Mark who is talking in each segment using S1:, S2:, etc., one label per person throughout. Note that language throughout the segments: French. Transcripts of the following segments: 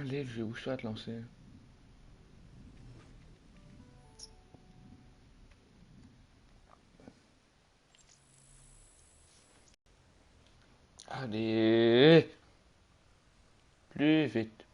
S1: Allez, je vais où je dois te lancer. Allez, plus vite.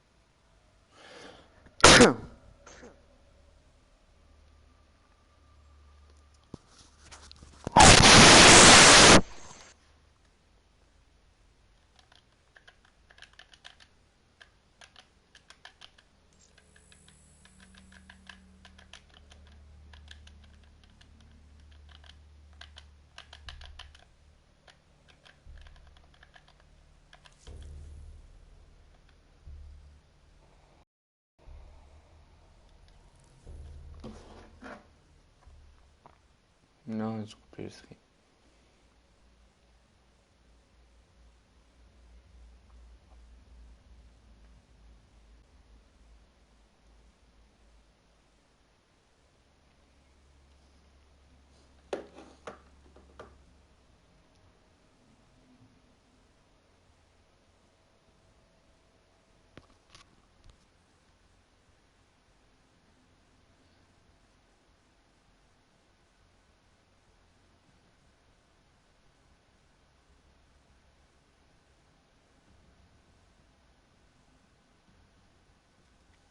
S1: Non, je coupe le stream.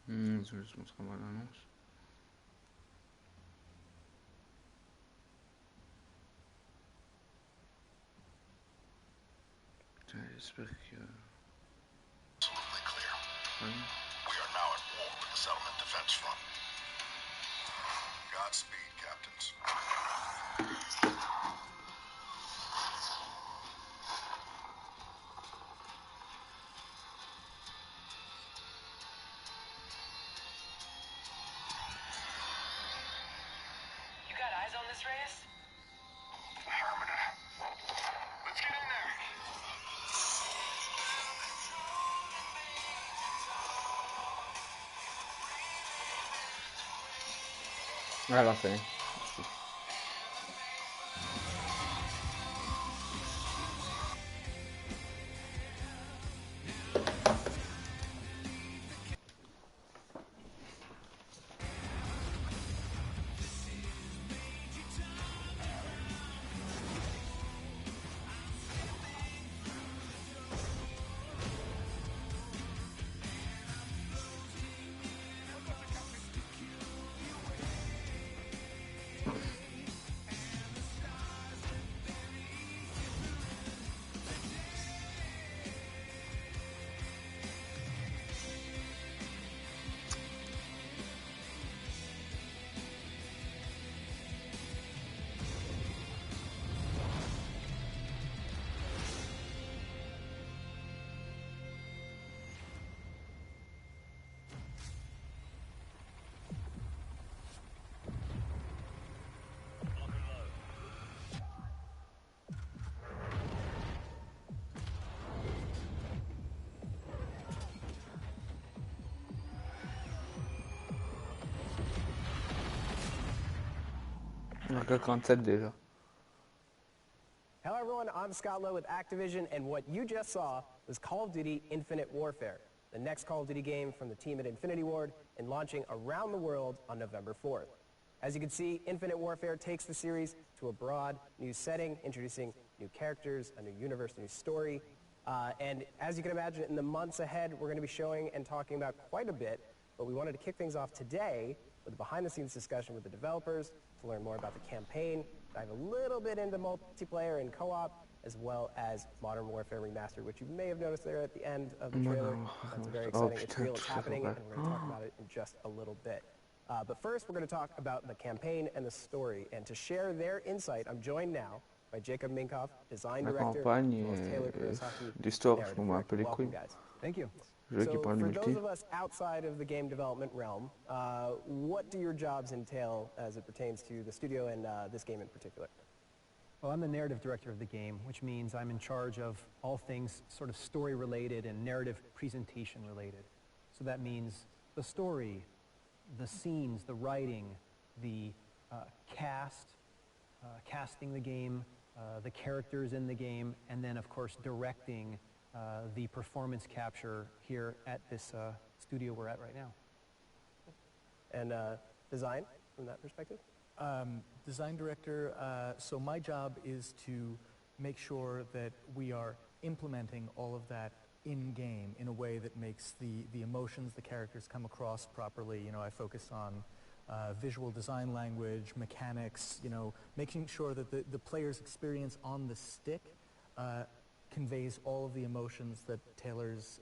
S1: Je vais juste montrer moi l'annonce. J'espère que...
S2: Absolutely clear.
S1: Oui.
S2: We are now at war with the settlement defense front. Godspeed, captains.
S3: You got eyes on this, Reyes?
S2: Affirmative. Let's get in there.
S1: Alors, c'est... Marque 47 déjà.
S4: Hello everyone, I'm Scott Lowe with Activision, and what you just saw was Call of Duty Infinite Warfare, the next Call of Duty game from the team at Infinity Ward and launching around the world on November 4th. As you can see, Infinite Warfare takes the series to a broad new setting, introducing new characters, a new universe, a new story, and as you can imagine, in the months ahead, we're going to be showing and talking about quite a bit, but we wanted to kick things off today with a behind-the-scenes discussion with the developers to learn more about the campaign, dive a little bit into multiplayer and co-op, as well as Modern Warfare Remastered, which you may have noticed there at the end of the trailer. That's very exciting. It's real, it's happening, and we're going to talk about it in just a little bit. But first, we're going to talk about the campaign and the story. And to share their insight, I'm joined now by Jacob Minkoff, design
S1: La
S4: director,
S1: campagne
S4: as well as Taylor
S1: et
S4: Kurosaki,
S1: l'histoire, je
S4: narrative
S1: m'en bats un peu
S4: director.
S1: les
S4: Welcome,
S1: couilles.
S4: guys.
S5: Thank you.
S1: Le jeu qui
S4: So,
S1: parle du
S4: for
S1: multi.
S4: those of us outside of the game development realm, what do your jobs entail as it pertains to the studio and this game in particular?
S5: Well, I'm the narrative director of the game, which means I'm in charge of all things sort of story-related and narrative presentation-related. So that means the story, the scenes, the writing, the casting the game, the characters in the game, and then, of course, directing the performance capture here at this studio we're at right now.
S4: And design, from that perspective?
S6: Design director, so my job is to make sure that we are implementing all of that in-game in a way that makes the emotions, the characters come across properly. You know, I focus on visual design language, mechanics, you know, making sure that the player's experience on the stick conveys all of the emotions that Taylor's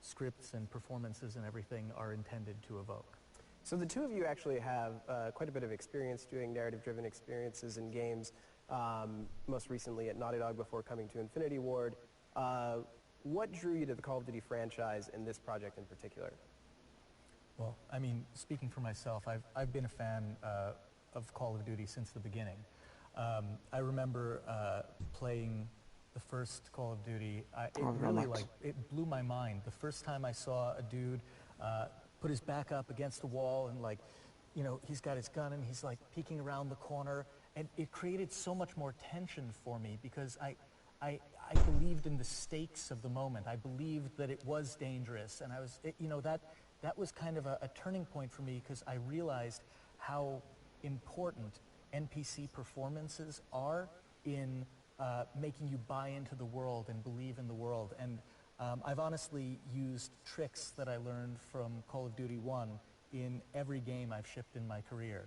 S6: scripts and performances and everything are intended to evoke.
S4: So the two of you actually have quite a bit of experience doing narrative-driven experiences in games, most recently at Naughty Dog before coming to Infinity Ward. What drew you to the Call of Duty franchise and this project in particular?
S6: Well, I mean, speaking for myself, I've been a fan of Call of Duty since the beginning. I remember playing the first Call of Duty. It blew my mind. The first time I saw a dude put his back up against the wall and, like, you know, he's got his gun and he's like peeking around the corner, and it created so much more tension for me because I believed in the stakes of the moment. I believed that it was dangerous, and you know, that was kind of a turning point for me because I realized how important NPC performances are in making you buy into the world and believe in the world. And I've honestly used tricks that I learned from Call of Duty 1 in every game I've shipped in my career.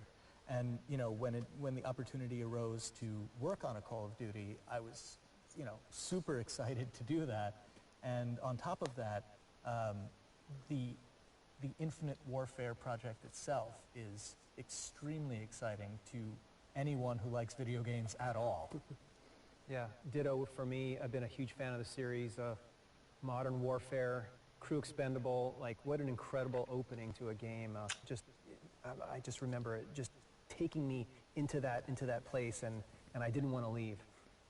S6: And, you know, when the opportunity arose to work on a Call of Duty, I was, you know, super excited to do that. And on top of that, the Infinite Warfare project itself is extremely exciting to anyone who likes video games at all.
S5: Yeah, ditto for me. I've been a huge fan of the series. Modern Warfare, Crew Expendable, like what an incredible opening to a game. I just remember it just taking me into that place, and I didn't want to leave.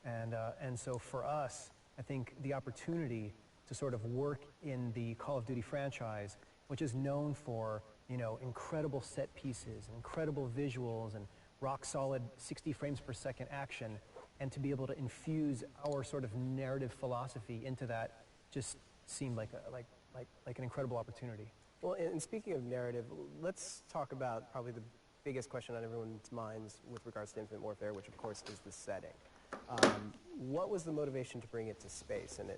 S5: And so for us, I think the opportunity to sort of work in the Call of Duty franchise, which is known for, you know, incredible set pieces, incredible visuals, and rock solid 60 frames per second action, and to be able to infuse our sort of narrative philosophy into that just seemed like an incredible opportunity.
S4: Well, and speaking of narrative, let's talk about probably the biggest question on everyone's minds with regards to Infinite Warfare, which of course is the setting. What was the motivation to bring it to space, and you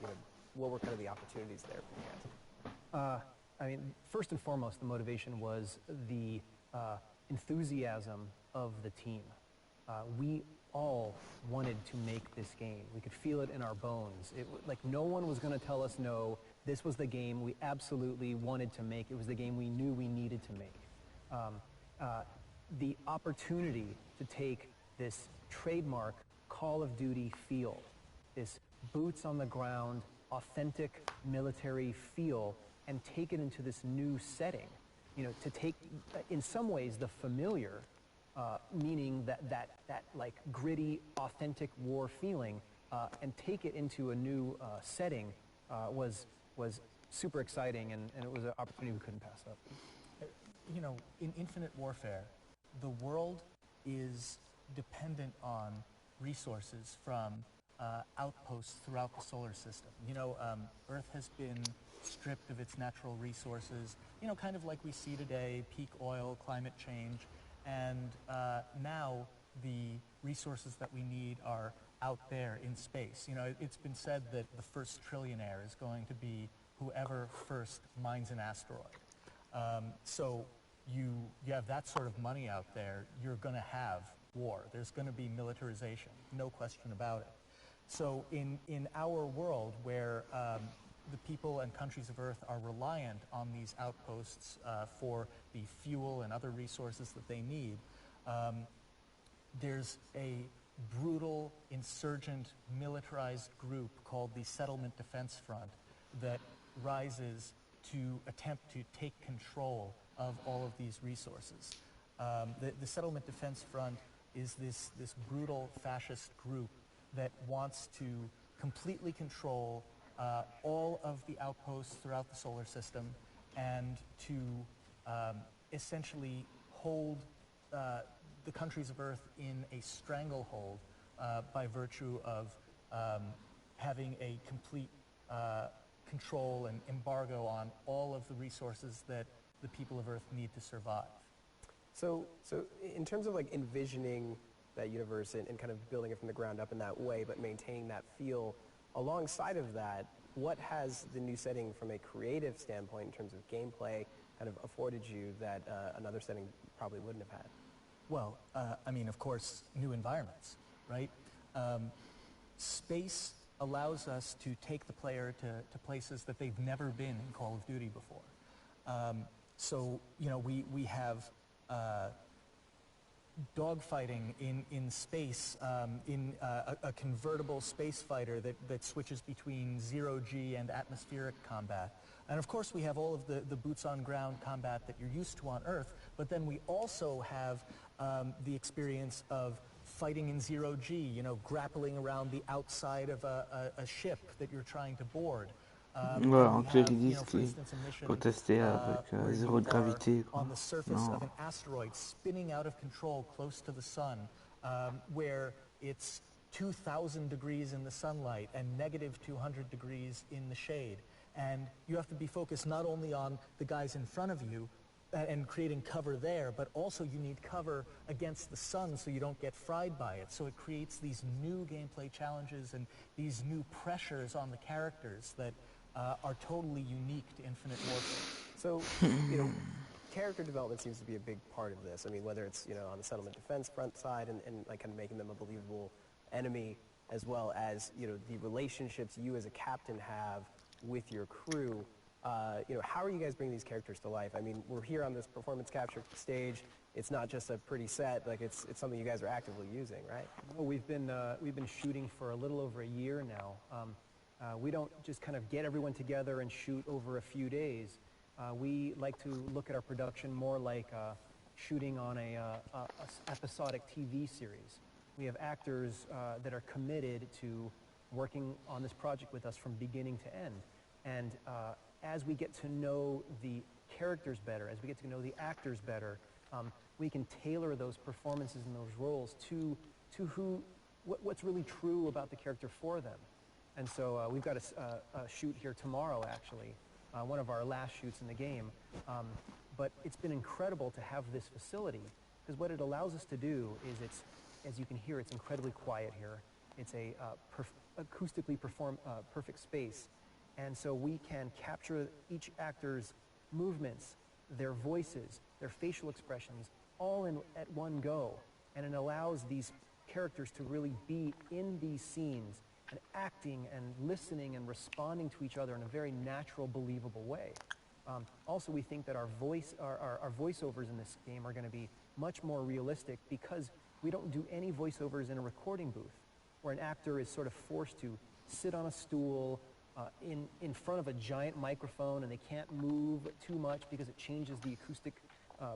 S4: know, what were kind of the opportunities there for you guys?
S5: I mean, first and foremost, the motivation was the enthusiasm of the team. We all wanted to make this game. We could feel it in our bones. Like, no one was going to tell us no. This was the game we absolutely wanted to make. It was the game we knew we needed to make. The opportunity to take this trademark Call of Duty feel, this boots on the ground, authentic military feel, and take it into this new setting. You know, to take, in some ways, the familiar, meaning that like gritty, authentic war feeling, and take it into a new setting was super exciting, and it was an opportunity we couldn't pass up.
S6: You know, in Infinite Warfare, the world is dependent on resources from outposts throughout the solar system. You know, Earth has been stripped of its natural resources, you know, kind of like we see today, peak oil, climate change, and now the resources that we need are out there in space. You know, it's been said that the first trillionaire is going to be whoever first mines an asteroid. So you have that sort of money out there, you're going to have war. There's going to be militarization, no question about it. So in our world, where the people and countries of Earth are reliant on these outposts for the fuel and other resources that they need, there's a brutal, insurgent, militarized group called the Settlement Defense Front that rises to attempt to take control of all of these resources. The Settlement Defense Front is this brutal fascist group that wants to completely control all of the outposts throughout the solar system and to essentially hold the countries of Earth in a stranglehold by virtue of having a complete control and embargo on all of the resources that the people of Earth need to survive.
S4: So in terms of like envisioning that universe and kind of building it from the ground up in that way, but maintaining that feel, alongside of that, what has the new setting from a creative standpoint in terms of gameplay kind of afforded you that another setting probably wouldn't have had?
S6: Well, I mean, of course, new environments, right? Space allows us to take the player to places that they've never been in Call of Duty before. So, you know, we have dogfighting in space, in a convertible space fighter that switches between zero-G and atmospheric combat. And of course we have all of the boots-on-ground combat that you're used to on Earth, but then we also have the experience of fighting in zero-G, you know, grappling around the outside of a ship that you're trying to board.
S1: Ouais, en clair, ils disent qu'il faut tester avec zéro de gravité. Quoi.
S6: On the surface of an asteroid spinning out of control close to the sun, where it's 2,000 degrees in the sunlight and negative 200 degrees in the shade. And you have to be focused not only on the guys in front of you and creating cover there, but also you need cover against the sun so you don't get fried by it. So it creates these new gameplay challenges and these new pressures on the characters that are totally unique to Infinite Warfare.
S4: So, you know, character development seems to be a big part of this. I mean, whether it's, you know, on the settlement defense front side and like kind of making them a believable enemy, as well as, you know, the relationships you as a captain have with your crew. You know, how are you guys bringing these characters to life? I mean, we're here on this performance capture stage. It's not just a pretty set, like it's something you guys are actively using, right?
S5: Well, we've been shooting for a little over a year now. We don't just kind of get everyone together and shoot over a few days. We like to look at our production more like shooting on a episodic TV series. We have actors that are committed to working on this project with us from beginning to end. And as we get to know the characters better, as we get to know the actors better, we can tailor those performances and those roles to what's really true about the character for them. And so we've got a shoot here tomorrow, actually, one of our last shoots in the game. But it's been incredible to have this facility, because what it allows us to do is as you can hear, it's incredibly quiet here. It's a acoustically perfect space. And so we can capture each actor's movements, their voices, their facial expressions, all at one go. And it allows these characters to really be in these scenes and acting and listening and responding to each other in a very natural, believable way. Also, we think that our voiceovers in this game are going to be much more realistic, because we don't do any voiceovers in a recording booth, where an actor is sort of forced to sit on a stool in front of a giant microphone, and they can't move too much because it changes the acoustic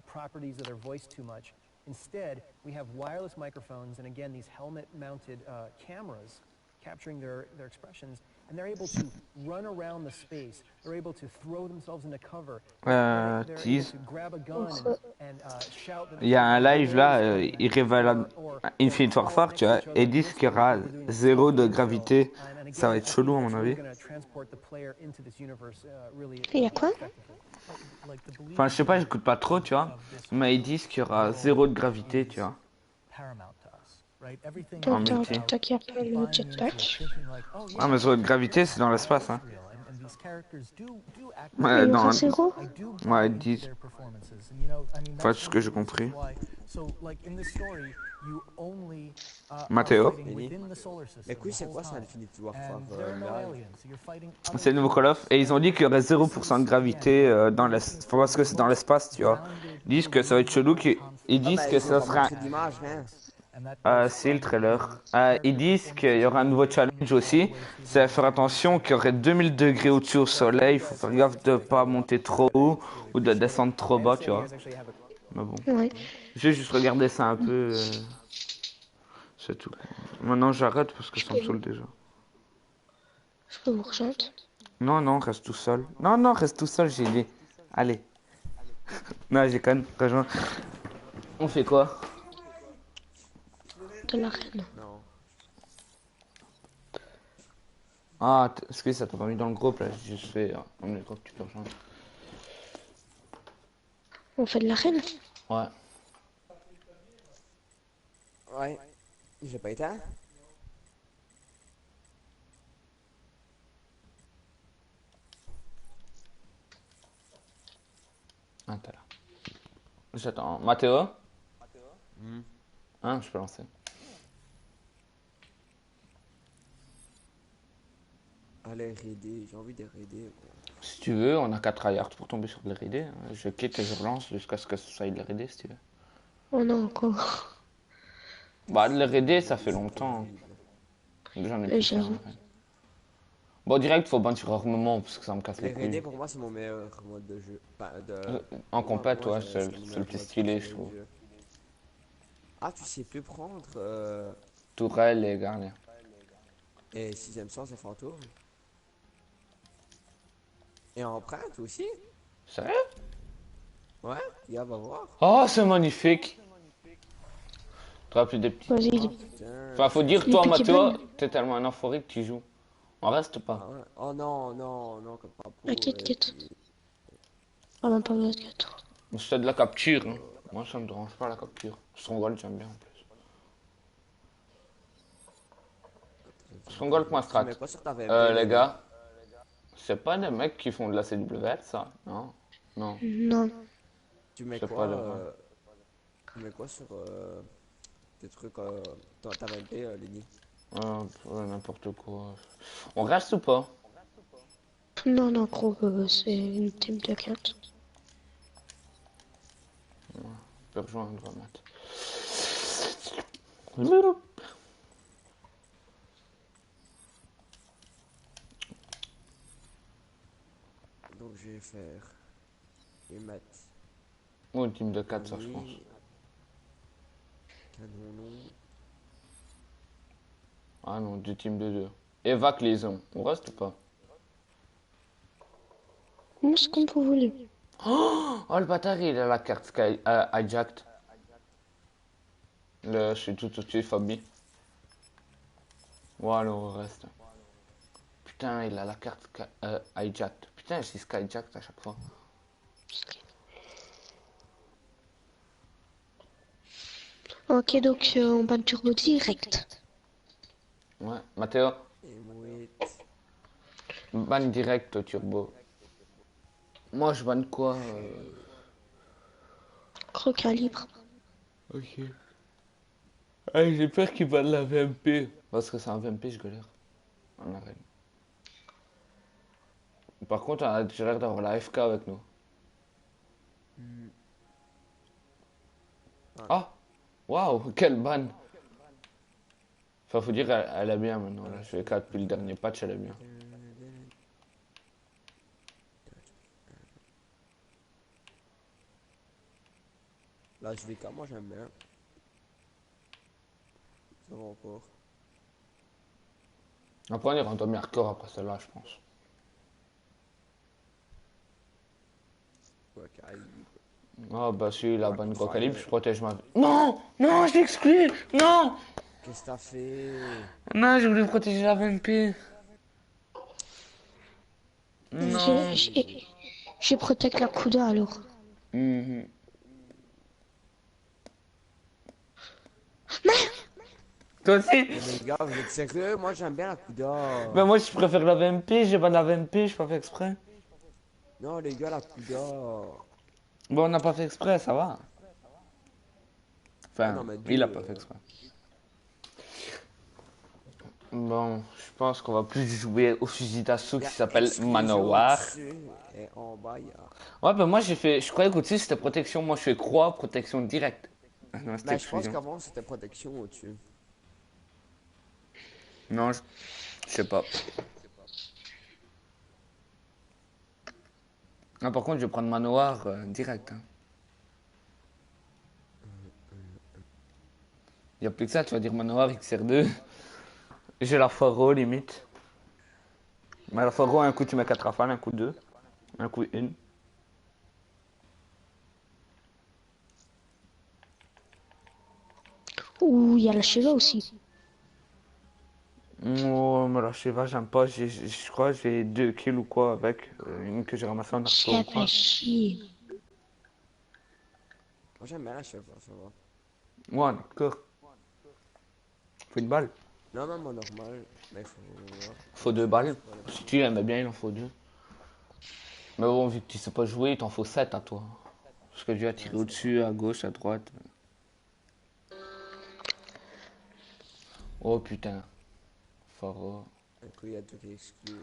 S5: properties of their voice too much. Instead, we have wireless microphones, and again, these helmet-mounted cameras capturing their expressions, and they're able to run around the space. They're able to throw themselves into cover. They're able to grab a gun and shout.
S1: Il y a un live là, ils révèlent Infinite Warfare, tu vois, et ils disent qu'il y aura zéro de gravité. Ça va être chelou à mon avis.
S7: Il y a quoi?
S1: Enfin, je sais pas, j'écoute pas trop, tu vois, mais ils disent qu'il y aura zéro de gravité, tu vois.
S7: Toi qui appelles le jetpack.
S1: Ah, mais zéro de gravité, c'est dans l'espace, hein.
S7: Ouais, dans zéro.
S1: Ouais, ils disent. Enfin, c'est ce que j'ai compris. Mathéo.
S8: Mais oui, c'est quoi ça, Infinite Warfare
S1: C'est le nouveau Call of. Et ils ont dit qu'il y aurait 0% de gravité dans l'espace. Parce que c'est dans l'espace, tu vois. Ils disent que ça va être chelou. Ils disent que ça sera. C'est le trailer. Ils disent qu'il y aura un nouveau challenge aussi. C'est faire attention qu'il y aurait 2000 degrés au-dessus au soleil. Il faut faire gaffe de ne pas monter trop haut ou de descendre trop bas, tu vois. Mais bon.
S7: Ouais.
S1: J'ai juste regardé ça un peu. C'est tout. Maintenant j'arrête parce que ça me saoule déjà.
S7: Je peux vous rejoindre?
S1: Non, reste tout seul. Non, reste tout seul, j'ai dit. Allez. Non, j'ai quand même rejoint. On fait quoi?
S7: De l'arène.
S8: Non.
S1: Ah, excuse, ça t'a pas mis dans le groupe là, j'ai juste fait dans le groupe, tu peux rejoindre.
S7: On fait de la reine.
S1: Ouais.
S8: Ouais. J'ai pas été.
S1: Ah, t'es là. J'attends. Mathéo?
S8: Hmm.
S1: Hein, je peux lancer.
S8: Allez, raider, j'ai envie de raider.
S1: Si tu veux, on a 4 tryhards pour tomber sur le raidé. Je quitte et je relance jusqu'à ce que ce soit le raidé si tu veux.
S7: On a encore.
S1: Bah, le raidé, ça fait
S8: C'est
S1: longtemps.
S8: terrible.
S1: J'en ai plus fait en
S7: J'avoue.
S1: vrai. Bon, direct, faut ban sur armement parce que ça me casse les
S8: Les raiders,
S1: couilles.
S8: pour moi, c'est mon meilleur mode de jeu. Enfin,
S1: Euh,
S8: de...
S1: En
S8: pour
S1: compète,
S8: moi,
S1: ouais,
S8: c'est mon
S1: c'est le
S8: meilleur
S1: plus
S8: mode
S1: stylé, je
S8: préféré de
S1: trouve.
S8: jeu. Ah, tu sais plus prendre.
S1: Tourelle et garnier.
S8: Et sixième sens, c'est fantôme. Et empreinte aussi.
S1: Sérieux?
S8: Ouais, gars, va voir.
S1: Oh, c'est magnifique! Tu plus des petits.
S7: Vas-y,
S8: Ah putain,
S1: Enfin, faut dire,
S7: les
S1: toi,
S7: petits
S1: Mathéo,
S7: bonnes.
S1: t'es tellement un euphorique que tu joues. On reste pas.
S8: ah ouais. Oh non, non, non, comme pas pour.
S7: T'inquiète, t'inquiète. Ah, même pas 24.
S1: Je fais de la capture, hein. Moi, ça me dérange pas la capture. Stronghold, j'aime bien en plus. Stronghold, moi,
S8: Tu
S1: strat.
S8: mets quoi sur ta VMP,
S1: Les
S8: Lenny?
S1: gars, c'est pas des mecs qui font de la CWL, ça? Non? Non,
S8: Tu
S7: Non.
S8: mets
S1: c'est pas
S8: quoi
S1: leur.
S8: Tu mets quoi sur tes trucs dans ta VMP, Lenny?
S1: N'importe quoi. On reste ou pas?
S7: Non, non, gros, c'est une team de 4.
S1: On peut rejoindre, Matt.
S8: Donc je vais faire les maths.
S1: Ou une team de 4, ça, je pense.
S8: Oui. Canon long.
S1: Ah non, du team de 2. Évac les hommes. On reste ou pas?
S7: Moi, c'est comme vous voulez.
S1: Oh, le bâtard, il a la carte Sky, hijacked. Je suis tout au-dessus, Fabi. Voilà, on reste. Putain, il a la carte hijacked. Putain, je dis skyjacked à chaque fois.
S7: Ok, donc on bat le turbo direct.
S1: Ouais, Mathéo,
S8: Et mouette.
S1: ban direct turbo. Moi, je banne quoi
S7: Gros calibre.
S1: Ok. Ah, j'ai peur qu'il banne la VMP. Parce que c'est un VMP, je galère. En arène. Par contre, j'ai l'air d'avoir la FK avec nous. Ah! Waouh, quelle ban! Enfin, faut dire, elle est bien maintenant. Là, je fais 4 depuis le dernier patch, elle est bien.
S8: Là, je vais quand moi j'aime bien. Ça va encore.
S1: Après, on ira en demi-hardcore après celle-là, je pense.
S8: Ouais, calibre.
S1: Ah, bah, si, la
S8: Ouais,
S1: ban
S8: coup de
S1: gros calibre, je
S8: fire.
S1: protège ma vie. Non! Non, je l'exclus! Non!
S8: Qu'est-ce que t'as fait?
S1: Non, j'ai voulu protéger la VMP.
S7: J'ai
S1: Non!
S7: j'ai- j'ai protect la Kuda alors.
S1: Mhm. Toi aussi?
S8: Mais les gars, vous êtes sérieux? Moi j'aime bien la
S1: Ben
S8: Kuda.
S1: moi, je préfère la VMP, j'ai ban la VMP, je pas fait exprès.
S8: Non, les gars, la Kuda.
S1: Bon, on n'a pas fait exprès, ça va.
S8: Ah
S1: Enfin,
S8: non, mais
S1: il a
S8: deux.
S1: pas fait exprès. Bon, je pense qu'on va plus jouer au fusil d'assaut
S8: Il y
S1: qui
S8: a
S1: s'appelle
S8: exclusion
S1: Manoir.
S8: au-dessus. Et en bas, il y a.
S1: Ouais, ben moi j'ai fait. Je croyais qu'au-dessus c'était protection. Moi je fais croix, protection directe. Ah non, c'était
S8: Mais je pense
S1: exclusion.
S8: qu'avant c'était protection au-dessus.
S1: Non, je sais pas. Ah, par contre, je vais prendre Manoir direct. Hein. Y a plus que ça, tu vas dire Manoir XR2. J'ai la Faro limite. Mais la Faro, un coup tu mets 4 rafales, un coup 2. Un coup 1.
S7: Ouh, il y a la Shiva aussi.
S1: Oh, me lâchez pas, j'aime pas. Je crois que j'ai 2 kills ou quoi avec. Une que j'ai ramassée en arceau ou
S7: Chef à
S1: quoi.
S7: chier.
S8: Moi j'aime bien la chèvre, ça va.
S1: Ouais, d'accord. Faut une balle.
S8: Non, même en normal, mais il faut voir.
S1: Faut 2 balles. Si tu aimais bien, il en faut 2. Mais bon, vu que tu sais pas jouer, il t'en faut 7 à toi. Parce que tu as
S8: Ouais,
S1: tiré
S8: ça va.
S1: au-dessus, à gauche, à droite. Oh putain. Faro.
S8: Un coup, il y a deux qui est exclu.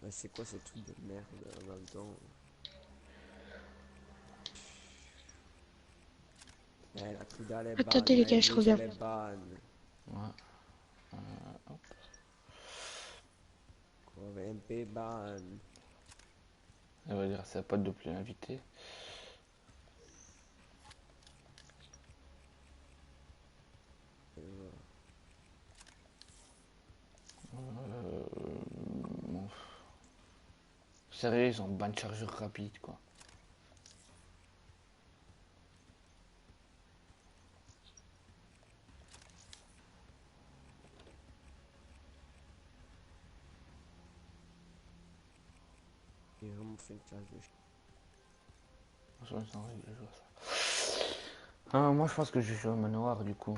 S8: Mais c'est quoi ces trucs de merde en même temps? Eh, la Kuda les ban,
S7: Attendez les
S8: la
S7: gars, je
S8: M2 ça
S7: reviens.
S8: les ban.
S1: Ouais.
S8: Quoi, MP ban.
S1: Elle va dire à sa pote de plus l'inviter. Bon. Sérieux, ils ont ban de chargeur rapide quoi.
S8: J'ai vraiment fait une classe de
S1: Franchement, ils ont envie de jouer à ça. Ah, moi je pense que je joue au manoir du coup.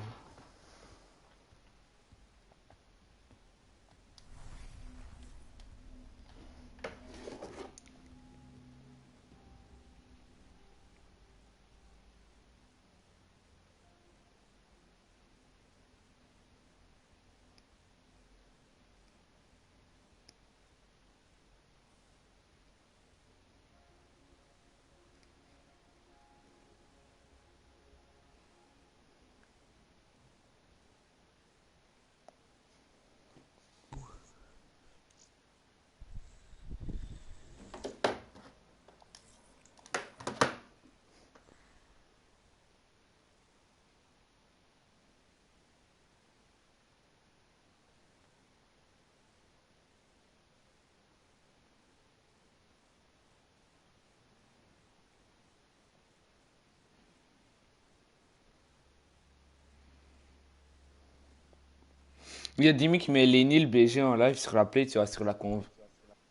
S1: Il y a Dimi qui met Lenny le BG en live sur la play, tu vois, sur la conve.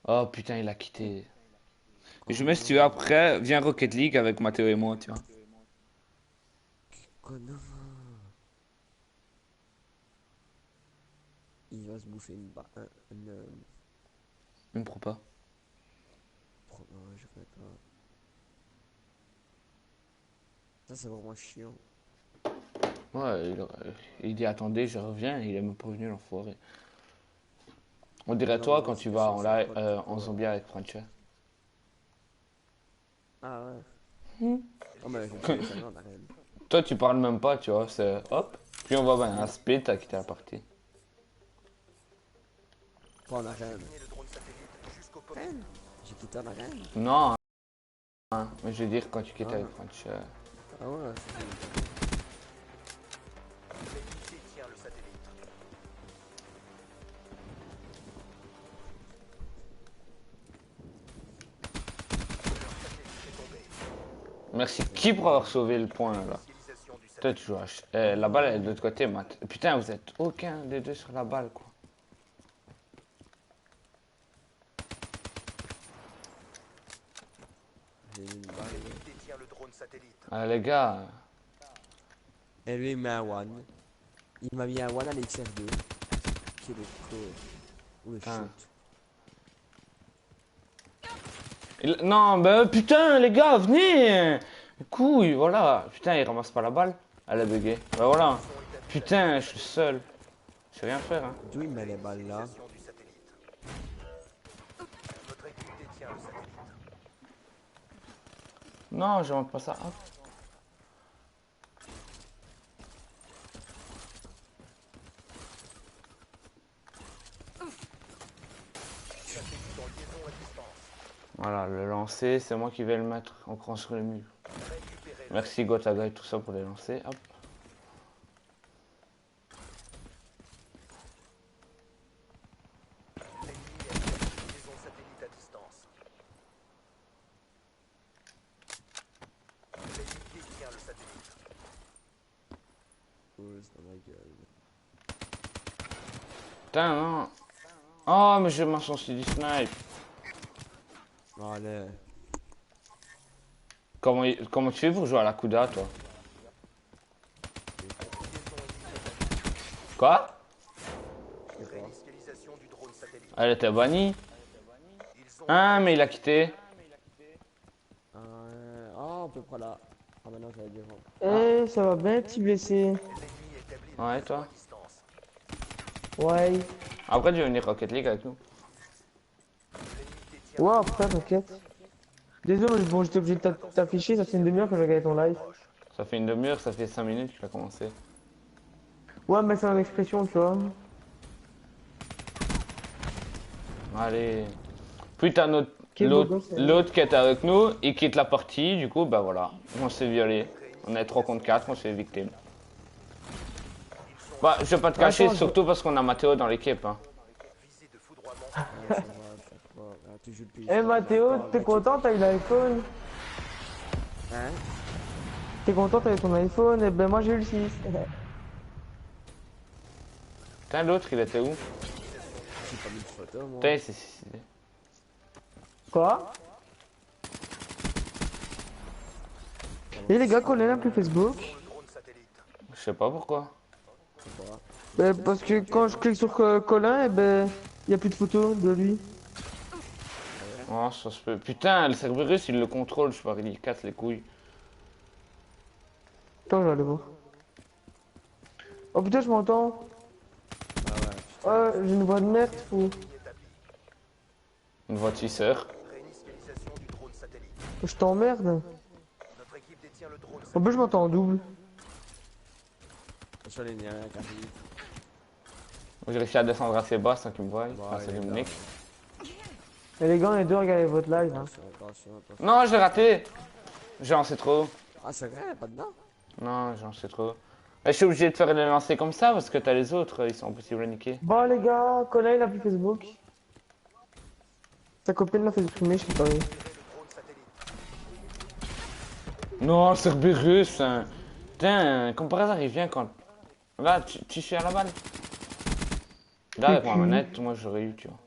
S1: Oh putain, il a quitté. Je mets si tu veux
S8: connard.
S1: après, viens Rocket League avec Mathéo et moi, tu vois.
S8: Connard. Il va se bouffer une ba...
S1: Il me prend pas.
S8: Non, je connais pas. Ça, c'est vraiment chiant.
S1: Ouais, il dit attendez, je reviens, il est même pas venu l'enfoiré. On dirait
S8: Non, mais
S1: toi
S8: là,
S1: quand
S8: il s'est
S1: tu vas
S8: caché
S1: en
S8: avec sa
S1: live,
S8: pote ou
S1: en
S8: quoi.
S1: zombie avec Franchia.
S8: Ah ouais. Oh, mais je me suis jamais en arène.
S1: Toi tu parles même pas, tu vois, c'est hop. Puis on va voir un split, t'as quitté la partie.
S8: Pas en arène. Arène? J'ai quitté en arène.
S1: Non, hein, mais je veux dire quand tu quittes avec
S8: Ah,
S1: Franchia.
S8: ah ouais, ça j'ai pas.
S1: Merci qui pour avoir sauvé le point là. Toi tu joues à la balle elle est de l'autre côté, Matt. Putain, vous êtes aucun des deux sur la balle quoi.
S8: J'ai mis une balle.
S1: Ah, les gars,
S8: Et lui, il met un one. Il m'a mis un one à l'XR2. Qui est le code. Ou le
S1: putain.
S8: shoot.
S1: Non, bah putain, les gars, venez! Couille, voilà. Putain, il ramasse pas la balle. Elle a bugué. Bah voilà. Putain, je suis seul. Je sais rien faire, hein.
S8: D'où il met les balles là?
S1: Non, je montre pas ça. Hop. Voilà, le lancer, c'est moi qui vais le mettre en cran sur le mur. Merci Gotaga et tout ça pour les lancer. Hop.
S8: Pause dans ma gueule.
S1: Putain, non. Oh, mais je marche sur du snipe.
S8: Allez.
S1: Comment tu fais pour jouer à la Kuda, toi? Quoi? Elle était bannie. Ah, mais il a quitté.
S8: Oh, on peut prendre là. Ah, maintenant, ça va dire.
S9: Eh, ça va bien, petit blessé.
S1: Ouais, toi?
S9: Ouais.
S1: Après, tu vas venir Rocket League avec nous.
S9: Ouais, après, t'inquiète. Désolé, bon, j'étais obligé de t'afficher, ça fait une demi-heure que j'ai regardé ton live.
S1: Ça fait une demi-heure, ça fait 5 minutes qu'il a commencé.
S9: Ouais, mais c'est en expression, tu vois.
S1: Allez. Puis t'as
S9: Quel beau gosse,
S1: l'autre qui était avec nous, il quitte la partie, du coup, bah voilà. On s'est violé. On est 3 contre 4, on s'est victime. Bah, je vais pas te cacher,
S9: Attends,
S1: surtout parce qu'on a Mathéo dans l'équipe. Hein.
S9: Eh Mathéo, t'es content, t'as eu l'iPhone?
S8: Hein?
S9: T'es content, t'as eu ton iPhone? Eh ben moi j'ai eu le 6.
S1: Putain, l'autre, il était où?
S8: J'ai pas mis de photo, moi.
S1: Putain, il s'est suicidé.
S9: Quoi? Et les gars, qu'on est là plus Facebook?
S1: Je sais pas pourquoi.
S9: Ben, parce que quand je clique sur Colin, eh ben, y a plus de photos de lui.
S1: Oh, ça se peut. Putain, le Cerberus, il le contrôle, je sais pas, il casse les couilles.
S9: Attends, je vais aller voir. Oh putain, je m'entends.
S8: Ah ouais.
S9: J'ai une voix de merde, fou.
S1: Une voix de suceur.
S9: Je t'emmerde. En plus, je m'entends en double.
S8: Sur les liens, car
S1: J'ai réussi à descendre assez bas sans qu'il me voie.
S8: Bah,
S1: Ah, c'est
S8: il est
S1: le
S8: là.
S1: mec.
S9: Et les gars, les deux, regardez votre live. Hein.
S8: attention.
S1: Non, j'ai raté. J'ai lancé trop.
S8: Ah, c'est vrai, pas dedans?
S1: Non, j'ai lancé trop. Mais je suis obligé de faire les lancer comme ça parce que t'as les autres, ils sont impossibles à niquer.
S9: Bon, les gars, Colin, il a plus Facebook. Sa copine l'a fait supprimer, je sais pas.
S1: Non, Cerberus. Hein. Putain, comme par hasard, il vient quand. Là, tu suis à la balle. Là, avec ma manette, moi j'aurais eu, tu vois.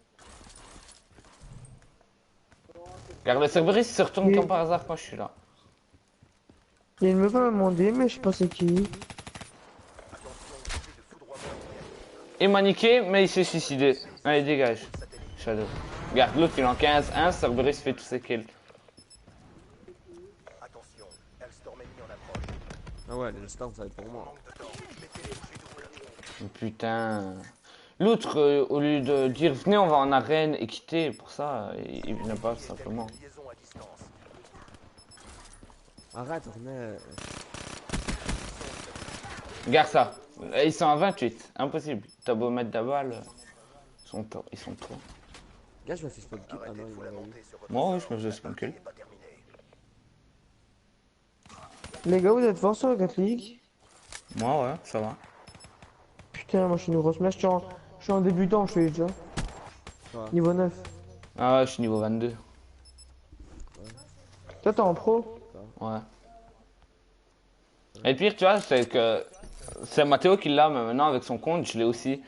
S1: Car le Cerberus se retourne
S9: Oui.
S1: comme par hasard quand je suis là.
S9: Il y a une meuf à me demander, mais je sais pas c'est qui.
S1: Il m'a niqué, mais il s'est suicidé. Allez, dégage. Shadow. Regarde, l'autre il est en 15-1, Cerberus fait tous ses kills.
S8: Ah ouais, le storm, ça va être pour moi.
S1: Putain. L'autre, au lieu de dire venez, on va en arène et quitter, pour ça, il vient pas tout simplement.
S8: Arrête, remets.
S1: Regarde ça. Ils sont à 28. Impossible. T'as beau mettre la balle. Ils sont trop.
S8: Gars, je me fais spawn kill. Ah non, il m'a eu.
S1: Moi, oui, je me faisais spawn kill.
S9: Les gars, vous êtes forts sur Rocket League?
S1: Moi, ouais, ça va.
S9: Putain, moi je suis une grosse mèche, je suis en débutant, je suis déjà.
S8: Ouais.
S9: Niveau 9.
S1: Ah ouais, je suis niveau 22.
S9: Toi, t'es en pro?
S1: Ouais. Et le pire, tu vois, c'est que c'est Mathéo qui l'a, mais maintenant avec son compte, je l'ai aussi.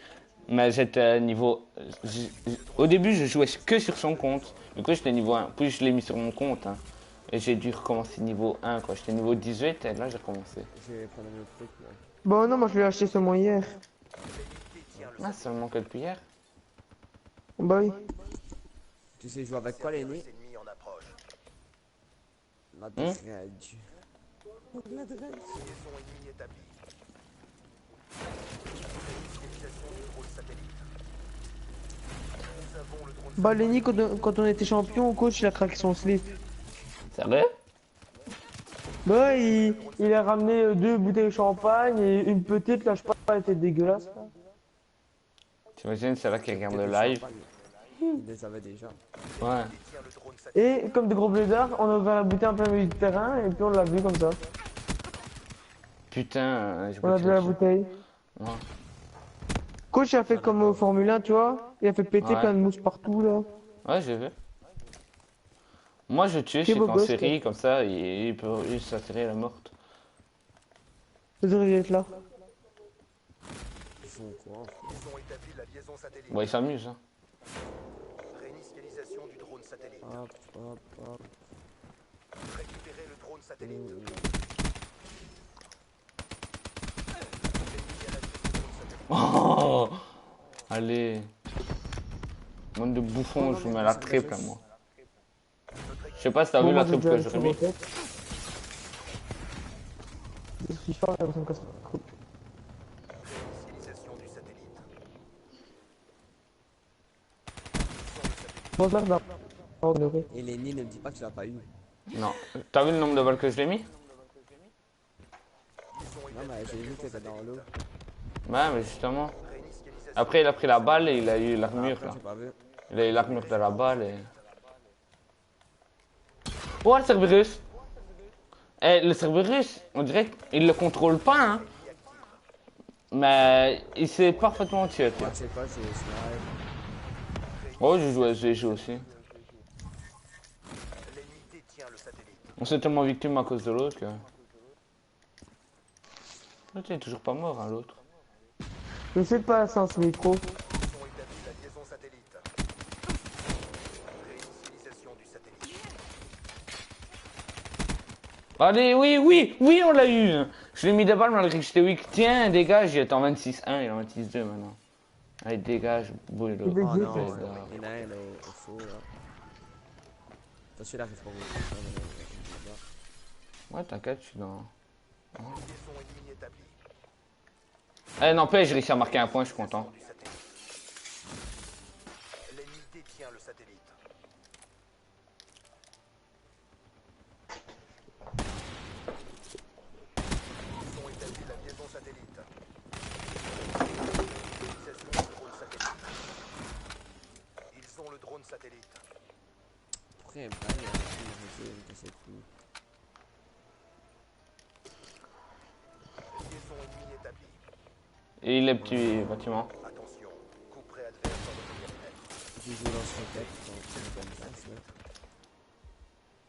S1: Mais j'étais niveau. Au début, je jouais que sur son compte. Du coup, j'étais niveau 1. Puis je l'ai mis sur mon compte. Hein. Et j'ai dû recommencer niveau 1, quoi. J'étais niveau 18 et là, j'ai recommencé.
S8: Je vais prendre un autre truc. Là.
S9: Bon, non, moi je l'ai acheté seulement hier.
S1: Ah, seulement que depuis hier.
S9: Bah oui.
S8: Tu sais jouer avec quoi, l'aîné? La dredge. La dredge.
S9: Bah, Lenny, quand on était champion, coach, il a craqué son slip.
S1: Sérieux?
S9: Bah, il a ramené 2 bouteilles de champagne et une petite, là, je sais pas, elle était dégueulasse. Là.
S1: T'imagines, c'est là qui regarde le live.
S8: Il les avait déjà.
S1: Ouais.
S9: Et comme des gros blédards, on a ouvert la bouteille en plein milieu du terrain et puis on l'a vu comme ça.
S1: Putain, j'ai
S9: On a vu la bouteille.
S1: Ouais.
S9: Coach il a fait comme au Formule 1, tu vois. Il a fait péter
S1: Ouais.
S9: plein de mousse partout là.
S1: Ouais, j'ai vu. Moi, je tue, je
S9: Quel
S1: sais
S9: beau
S1: qu'en
S9: gosse,
S1: série, comme ça, il peut juste s'attirer à la morte.
S9: Vous devriez être là.
S8: font quoi en fait?
S4: Ils ont établi la liaison satellite.
S1: Bon, ils s'amusent, hein.
S4: Réinitialisation du drone satellite.
S8: Hop, hop, hop.
S4: Récupérer le drone satellite.
S1: Oh, allez. Monde de bouffons,
S8: Non,
S1: je
S8: non,
S1: vous mets
S8: mais
S1: la
S8: ça me
S1: triple,
S8: gâche.
S1: moi. Je sais pas si t'as
S9: Bon,
S1: vu
S9: moi
S1: la
S9: j'ai
S1: triple
S9: déjà
S1: que
S9: le
S1: j'ai remis.
S9: roquette. Je suis fort, ça me casse pas. Cool.
S4: Réinitialisation du satellite.
S9: Bon, là, je vais honorer.
S8: Et Lenny, ne me dis pas que tu l'as pas eu.
S1: Non. T'as vu le nombre de balles que je l'ai mis?
S8: Non, mais j'ai vu que t'étais dans l'eau.
S1: Ouais, mais justement. Après, il a pris la balle et il a eu l'armure,
S8: Après,
S1: là.
S8: j'ai pas vu.
S1: Il a eu l'armure de la balle et... Oh, le Cerberus! Eh, le Cerberus, on dirait qu'il le contrôle pas, hein. Mais il sait parfaitement tuer,
S8: Moi,
S1: tiens.
S8: tu sais quoi, c'est live.
S1: Oh, je joue à SVG aussi.
S4: L'ennemi détient le satellite.
S1: On s'est tellement victime à cause de l'autre que... L'autre, il est toujours pas mort, hein, l'autre.
S9: J'essaie de passer en ce micro.
S4: Ils ont établi la liaison satellite. Réinitialisation du satellite.
S1: Allez, oui, oui, oui, on l'a eu. Je l'ai mis des balles malgré que j'étais weak. Tiens, dégage, il est en 26-1, il est en 26-2 maintenant. Allez, dégage, boule de...
S8: Oh non,
S1: Pédard.
S8: il y en a un au faux là. Attention, il arrive pas au
S1: Ouais, t'inquiète, je suis dans...
S4: Liaison ennemie établie.
S1: Eh, n'empêche, j'ai réussi à marquer un point, je suis content.
S4: Du satellite. L'ennemi détient le satellite. Ils ont établi la liaison satellite. Utilisation du drone satellite. Ils ont le drone satellite.
S8: Pourquoi il aime pas, il y a un sais plus.
S4: Liaison ennemie établie.
S1: Et les petits bâtiments.
S4: Attention, coup près adverse dans votre périmètre.
S8: J'ai joué dans ce roquette, dans une face, ouais.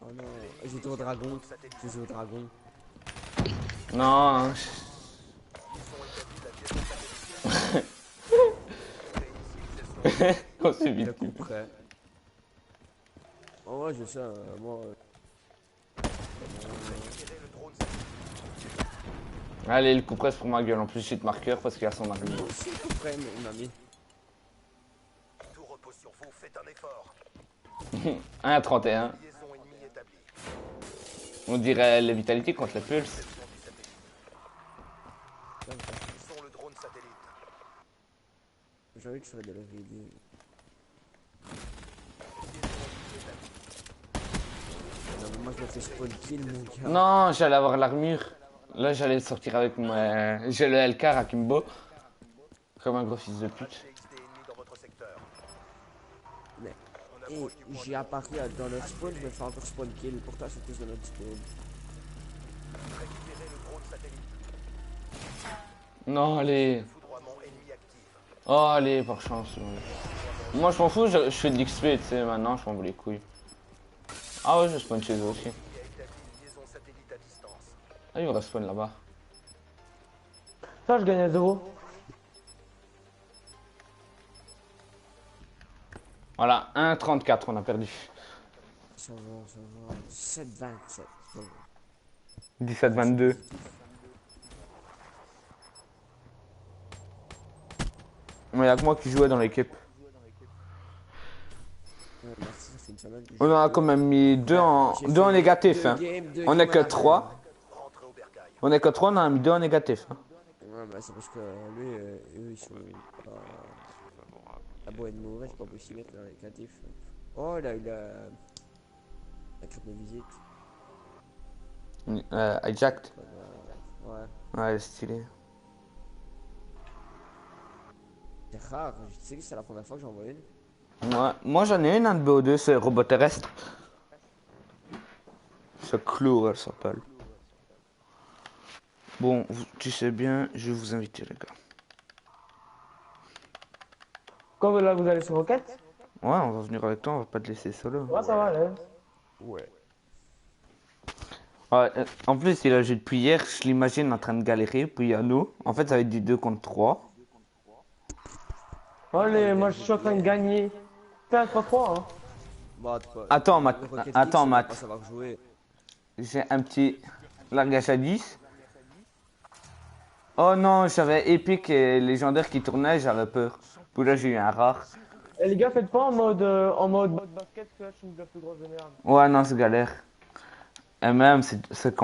S8: Oh non, j'ai joué au dragon. J'ai joué au dragon.
S1: Non. On s'est
S8: Le
S1: victime.
S8: coup près. Oh ouais, je sais, moi...
S1: Allez, le coup presse pour ma gueule. En plus, j'ai de marqueur parce qu'il a son armure.
S8: aussi le coup près, il m'a mis.
S4: Tout repose sur vous, faites un effort.
S1: 1 à 31.
S4: Liaison ennemie établie.
S1: On dirait les vitalités contre les pulses.
S4: Ils ont le drone satellite.
S8: J'ai envie que je ferais de la vidéo. Non, mais moi je me fais spawn kill, mon gars.
S1: Non, j'allais avoir l'armure. Là, j'allais sortir avec moi. J'ai le LK à Kimbo. Comme un gros fils de pute.
S4: TXT ennemi dans votre secteur.
S8: Mais,
S4: On
S8: et
S4: approche du point.
S8: j'ai apparu dans leur spawn, je me fais encore spawn kill. Pourtant, c'est tous de notre spawn.
S4: Récupérez le drone satellite.
S1: Non, allez.
S4: Foudroiement ennemi actif.
S1: Oh, allez, par chance. Ouais. Moi, je m'en fous, je fais de l'XP, tu sais, maintenant, je m'en bats les couilles. Ah ouais, je spawn chez eux aussi.
S4: Il a établi une liaison satellite à distance.
S1: Ah, il va spawn là-bas.
S9: Ça, je gagne à 0.
S1: Voilà, 1,34, on a perdu.
S8: Ça va. 7-27.
S1: 17-22. Mais y'a que moi qui jouais dans l'équipe.
S8: Merci, ça fait une semaine que
S1: On en a quand même mis deux en négatif. Hein. On est que 3.
S4: Rentrez au bercail.
S1: On est que 3, on en a mis 2 en négatif. Hein.
S8: Ouais, bah c'est parce que lui, eux, ils sont pas... Ah bon, être mauvais, c'est pas possible d'être dans les négatifs. Oh, là, il a... La carte de visite.
S1: Hijacked.
S8: Ouais.
S1: Ouais, stylé.
S8: C'est rare, tu sais que c'est la première fois que j'en vois une.
S1: Ouais. Moi j'en ai une, de BO2, c'est robot terrestre. C'est Clou, elle s'appelle. Bon, tu sais bien, je vais vous inviter les gars.
S9: Quand là, vous allez sur Rocket?
S1: Ouais, on va venir avec toi, on va pas te laisser solo.
S9: Ouais, ça va, là.
S8: Ouais.
S1: Ouais, en plus, il a joué depuis hier, je l'imagine en train de galérer, puis il y a nous. En fait, ça va être du 2 contre 3.
S9: Allez, moi je suis en train de gagner. Fais un 3-3, hein.
S8: Bon,
S1: Attends,
S8: le Rocket League,
S1: attends,
S8: ça doit pas
S1: Matt.
S8: savoir jouer.
S1: J'ai un petit largage à 10. Oh non, j'avais épique et légendaire qui tournait, j'avais peur. Puis là, j'ai eu un rare.
S9: Et les gars, faites pas en mode basket, parce que là je suis une de la plus grosse de merde.
S1: Ouais, non, c'est galère. Et même, c'est quand